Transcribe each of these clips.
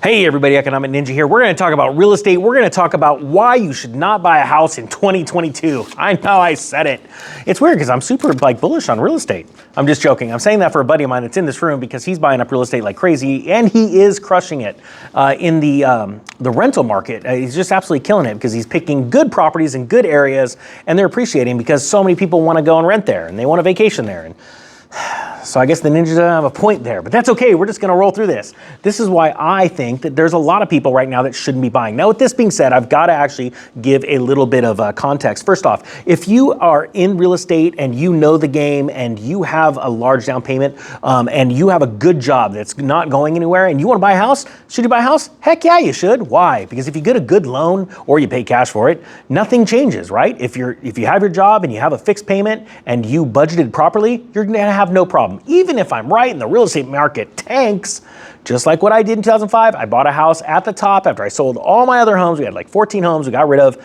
Hey everybody, Economic Ninja here. We're going to talk about real estate. We're going to talk about why you should not buy a house in 2022. I know I said it. It's weird because I'm super bullish on real estate. I'm just joking. I'm saying that for a buddy of mine that's in this room because he's buying up real estate like crazy and he is crushing it in the rental market. He's just absolutely killing it because he's picking good properties in good areas and they're appreciating because so many people want to go and rent there and they want a vacation there. And so I guess the ninja doesn't have a point there, but that's okay. We're just going to roll through this. This is why I think that there's a lot of people right now that shouldn't be buying. Now, with this being said, I've got to actually give a little bit of context. First off, if you are in real estate and you know the game and you have a large down payment and you have a good job that's not going anywhere and you want to buy a house, should you buy a house? Heck yeah, you should. Why? Because if you get a good loan or you pay cash for it, nothing changes, right? If you have your job and you have a fixed payment and you budgeted properly, you're going to have no problem. Even if I'm right and the real estate market tanks, just like what I did in 2005, I bought a house at the top after I sold all my other homes. We had like 14 homes we got rid of,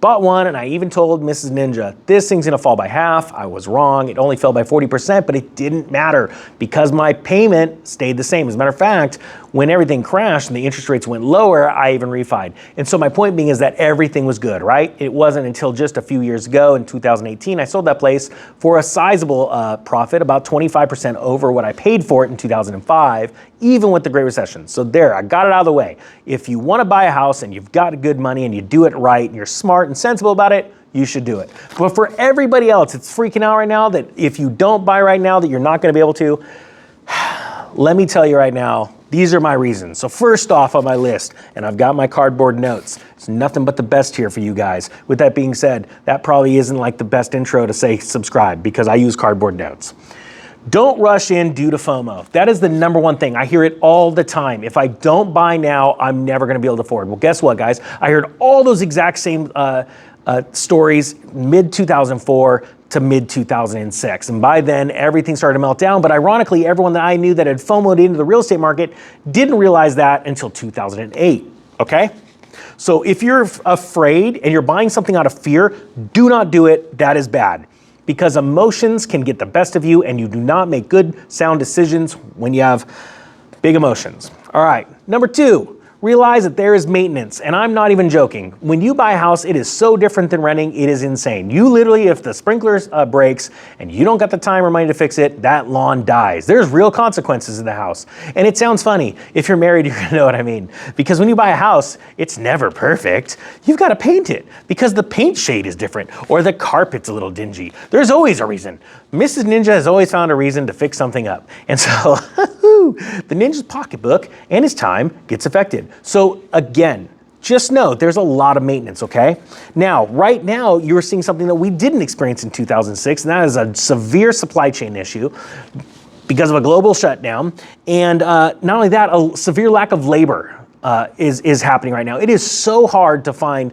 bought one, and I even told Mrs. Ninja, this thing's gonna fall by half. I was wrong. It only fell by 40%, but it didn't matter because my payment stayed the same. As a matter of fact, when everything crashed and the interest rates went lower, I even refied. And so my point being is that everything was good, right? It wasn't until just a few years ago in 2018, I sold that place for a sizable profit, about 25% over what I paid for it in 2005, even with the Great Recession. So there, I got it out of the way. If you want to buy a house and you've got good money and you do it right and you're smart and sensible about it, you should do it. But for everybody else, it's freaking out right now that if you don't buy right now that you're not going to be able to. Let me tell you right now, these are my reasons. So first off on my list, and I've got my cardboard notes, it's nothing but the best here for you guys. With that being said, that probably isn't like the best intro to say subscribe because I use cardboard notes. Don't rush in due to FOMO. That is the number one thing. I hear it all the time. If I don't buy now, I'm never going to be able to afford. Well, guess what, guys? I heard all those exact same stories mid-2004 to mid-2006. And by then, everything started to melt down. But ironically, everyone that I knew that had FOMO'd into the real estate market didn't realize that until 2008, okay? So if you're afraid and you're buying something out of fear, do not do it. That is bad. Because emotions can get the best of you and you do not make good, sound decisions when you have big emotions. All right, number two, realize that there is maintenance, and I'm not even joking. When you buy a house, it is so different than renting, it is insane. You literally, if the sprinkler breaks and you don't got the time or money to fix it, that lawn dies. There's real consequences in the house. And it sounds funny. If you're married, you're gonna know what I mean. Because when you buy a house, it's never perfect. You've got to paint it because the paint shade is different or the carpet's a little dingy. There's always a reason. Mrs. Ninja has always found a reason to fix something up. And so the ninja's pocketbook and his time gets affected. So again, just know there's a lot of maintenance, okay? Now, right now, you're seeing something that we didn't experience in 2006, and that is a severe supply chain issue because of a global shutdown. And not only that, a severe lack of labor is happening right now. It is so hard to find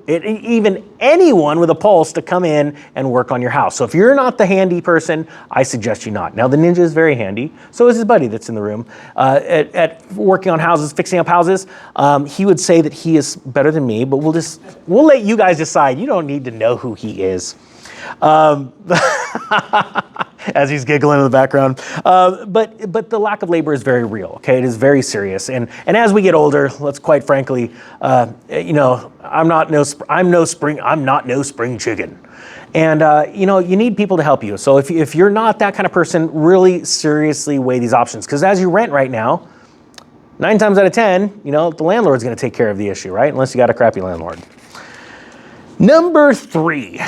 even anyone with a pulse to come in and work on your house. So if you're not the handy person, I suggest you not. Now the ninja is very handy. So is his buddy that's in the room at working on houses, fixing up houses. He would say that he is better than me, but we'll let you guys decide. You don't need to know who he is. As he's giggling in the background. But the lack of labor is very real, okay? It is very serious. And as we get older, let's quite frankly, I'm not no spring chicken. And you need people to help you. So if you're not that kind of person, really seriously weigh these options. Because as you rent right now, 9 times out of 10, the landlord's gonna take care of the issue, right? Unless you got a crappy landlord. Number 3.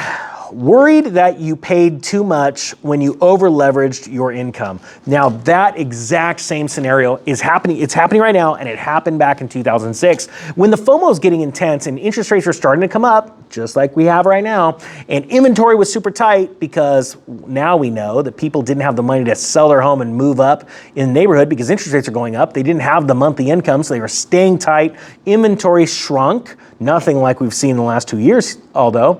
Worried that you paid too much when you over leveraged your income. Now that exact same scenario is happening. It's happening right now, and it happened back in 2006 when the FOMO is getting intense and interest rates are starting to come up, just like we have right now. And inventory was super tight because now we know that people didn't have the money to sell their home and move up in the neighborhood because interest rates are going up. They didn't have the monthly income, so they were staying tight. Inventory shrunk, nothing like we've seen in the last 2 years, although.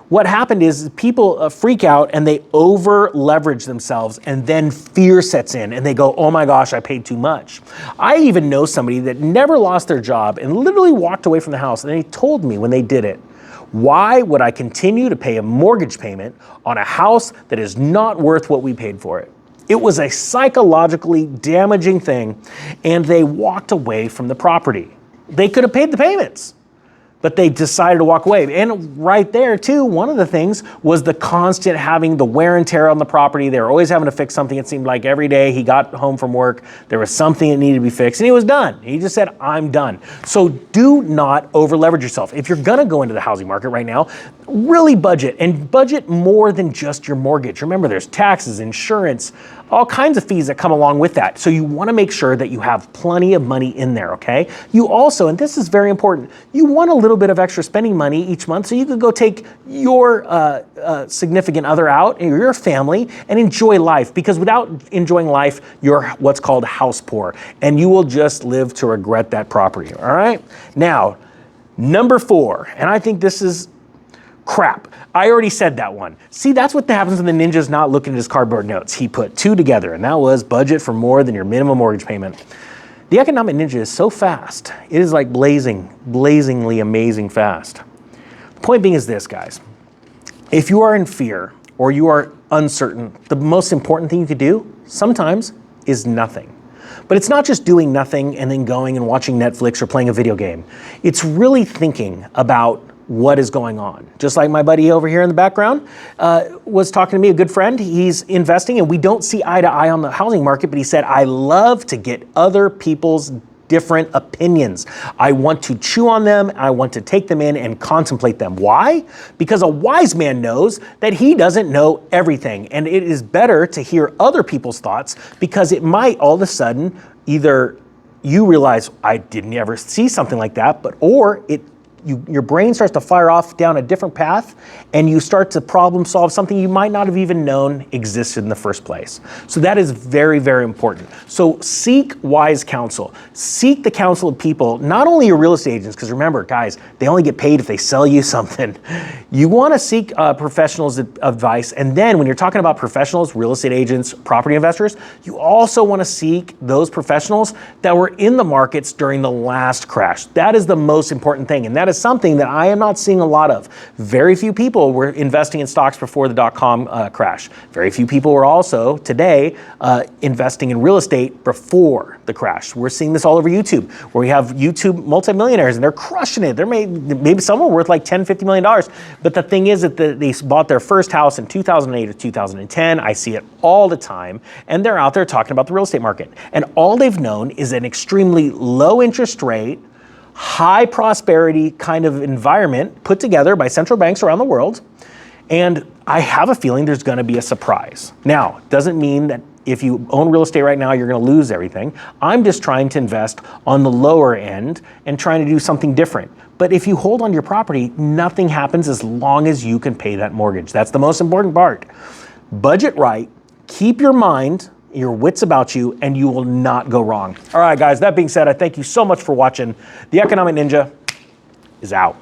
What happened is people freak out and they over leverage themselves, and then fear sets in and they go, oh my gosh, I paid too much. I even know somebody that never lost their job and literally walked away from the house, and they told me when they did it, why would I continue to pay a mortgage payment on a house that is not worth what we paid for it? It was a psychologically damaging thing, and they walked away from the property. They could have paid the payments, but they decided to walk away. And right there too, one of the things was the constant having the wear and tear on the property. They were always having to fix something. It seemed like every day he got home from work, there was something that needed to be fixed, and he was done. He just said, I'm done. So do not over leverage yourself. If you're gonna go into the housing market right now, really budget, and budget more than just your mortgage. Remember, there's taxes, insurance, all kinds of fees that come along with that. So you wanna make sure that you have plenty of money in there, okay? You also, and this is very important, you want a little bit of extra spending money each month so you could go take your significant other out, or your family, and enjoy life. Because without enjoying life, you're what's called house poor, and you will just live to regret that property, all right? Now, number 4, and I think this is crap. I already said that one. See, that's what happens when the ninja's not looking at his cardboard notes. He put 2 together, and that was budget for more than your minimum mortgage payment. The economic ninja is so fast. It is like blazingly amazing fast. The point being is this, guys. If you are in fear or you are uncertain, the most important thing you could do sometimes is nothing. But it's not just doing nothing and then going and watching Netflix or playing a video game. It's really thinking about what is going on. Just like my buddy over here in the background was talking to me, a good friend. He's investing, and we don't see eye to eye on the housing market, but he said, I love to get other people's different opinions. I want to chew on them. I want to take them in and contemplate them. Why? Because a wise man knows that he doesn't know everything, and it is better to hear other people's thoughts, because it might all of a sudden either you realize, I didn't ever see something like that, or your brain starts to fire off down a different path, and you start to problem solve something you might not have even known existed in the first place. So that is very, very important. So seek wise counsel. Seek the counsel of people, not only your real estate agents, because remember, guys, they only get paid if they sell you something. You want to seek professionals' advice, and then when you're talking about professionals, real estate agents, property investors, you also want to seek those professionals that were in the markets during the last crash. That is the most important thing, and that is something that I am not seeing a lot of. Very few people were investing in stocks before the dot-com crash. Very few people were also today investing in real estate before the crash. We're seeing this all over YouTube, where we have YouTube multimillionaires and they're crushing it. They're maybe some are worth like $10, $50 million. But the thing is that they bought their first house in 2008 or 2010. I see it all the time. And they're out there talking about the real estate market. And all they've known is an extremely low interest rate, high prosperity kind of environment put together by central banks around the world. And I have a feeling there's going to be a surprise. Now, doesn't mean that if you own real estate right now, you're going to lose everything. I'm just trying to invest on the lower end and trying to do something different. But if you hold on to your property, nothing happens as long as you can pay that mortgage. That's the most important part. Budget right, keep your mind, your wits about you, and you will not go wrong. All right, guys, that being said, I thank you so much for watching. The Economic Ninja is out.